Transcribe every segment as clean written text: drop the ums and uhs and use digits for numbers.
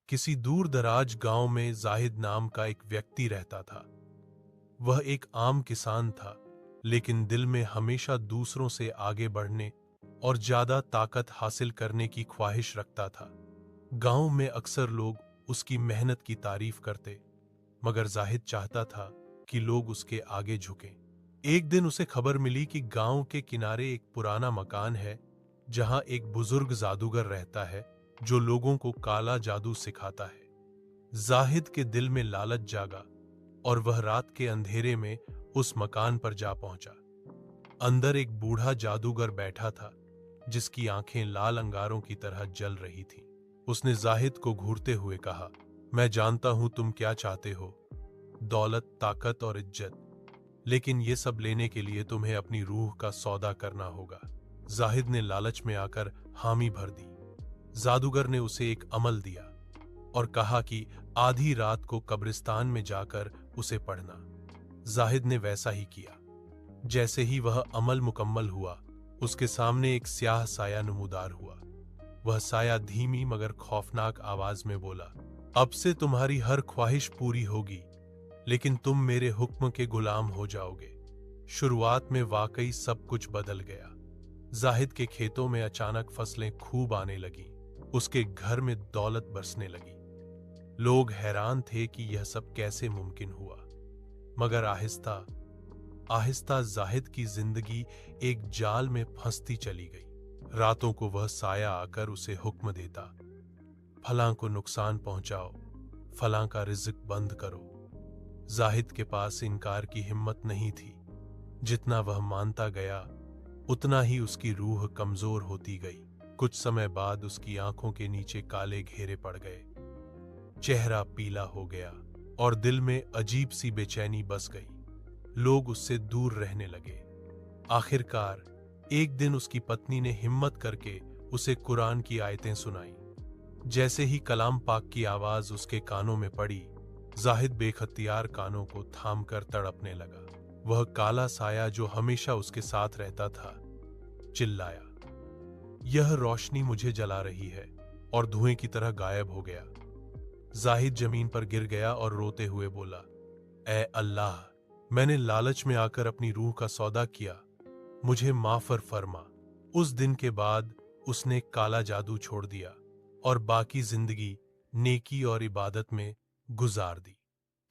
किसी दूर दराज गांव में जाहिद नाम का एक व्यक्ति रहता था। वह एक आम किसान था, लेकिन दिल में हमेशा दूसरों से आगे बढ़ने और ज्यादा ताकत हासिल करने की ख्वाहिश रखता था। गांव में अक्सर लोग उसकी मेहनत की तारीफ करते, मगर जाहिद चाहता था कि लोग उसके आगे झुकें। एक दिन उसे खबर मिली कि गांव के किनारे एक पुराना मकान है, जहां एक बुजुर्ग जादूगर रहता है जो लोगों को काला जादू सिखाता है। जाहिद के दिल में लालच जागा और वह रात के अंधेरे में उस मकान पर जा पहुंचा। अंदर एक बूढ़ा जादूगर बैठा था, जिसकी आंखें लाल अंगारों की तरह जल रही थीं। उसने जाहिद को घूरते हुए कहा, मैं जानता हूं तुम क्या चाहते हो, दौलत, ताकत और इज्जत, लेकिन ये सब लेने के लिए तुम्हें अपनी रूह का सौदा करना होगा। जाहिद ने लालच में आकर हामी भर दी। जादूगर ने उसे एक अमल दिया और कहा कि आधी रात को कब्रिस्तान में जाकर उसे पढ़ना। जाहिद ने वैसा ही किया। जैसे ही वह अमल मुकम्मल हुआ, उसके सामने एक स्याह साया नमूदार हुआ। वह साया धीमी मगर खौफनाक आवाज में बोला, अब से तुम्हारी हर ख्वाहिश पूरी होगी, लेकिन तुम मेरे हुक्म के गुलाम हो जाओगे। शुरुआत में वाकई सब कुछ बदल गया। जाहिद के खेतों में अचानक फसलें खूब आने लगीं। उसके घर में दौलत बरसने लगी। लोग हैरान थे कि यह सब कैसे मुमकिन हुआ। मगर आहिस्ता आहिस्ता जाहिद की जिंदगी एक जाल में फंसती चली गई। रातों को वह साया आकर उसे हुक्म देता, फलां को नुकसान पहुंचाओ, फलां का रिज़्क बंद करो। जाहिद के पास इनकार की हिम्मत नहीं थी। जितना वह मानता गया, उतना ही उसकी रूह कमजोर होती गई। कुछ समय बाद उसकी आंखों के नीचे काले घेरे पड़ गए, चेहरा पीला हो गया और दिल में अजीब सी बेचैनी बस गई। लोग उससे दूर रहने लगे। आखिरकार एक दिन उसकी पत्नी ने हिम्मत करके उसे कुरान की आयतें सुनाई। जैसे ही कलाम पाक की आवाज उसके कानों में पड़ी, जाहिद बेख्तियार कानों को थामकर तड़पने लगा। वह काला साया जो हमेशा उसके साथ रहता था, चिल्लाया, यह रोशनी मुझे जला रही है, और धुएं की तरह गायब हो गया। जाहिद जमीन पर गिर गया और रोते हुए बोला, ऐ अल्लाह, मैंने लालच में आकर अपनी रूह का सौदा किया, मुझे माफ फरमा। उस दिन के बाद उसने काला जादू छोड़ दिया और बाकी जिंदगी नेकी और इबादत में गुजार दी।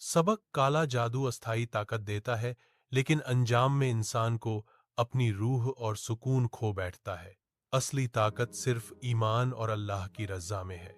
सबक: काला जादू अस्थायी ताकत देता है, लेकिन अंजाम में इंसान को अपनी रूह और सुकून खो बैठता है। असली ताकत सिर्फ ईमान और अल्लाह की रज़ा में है।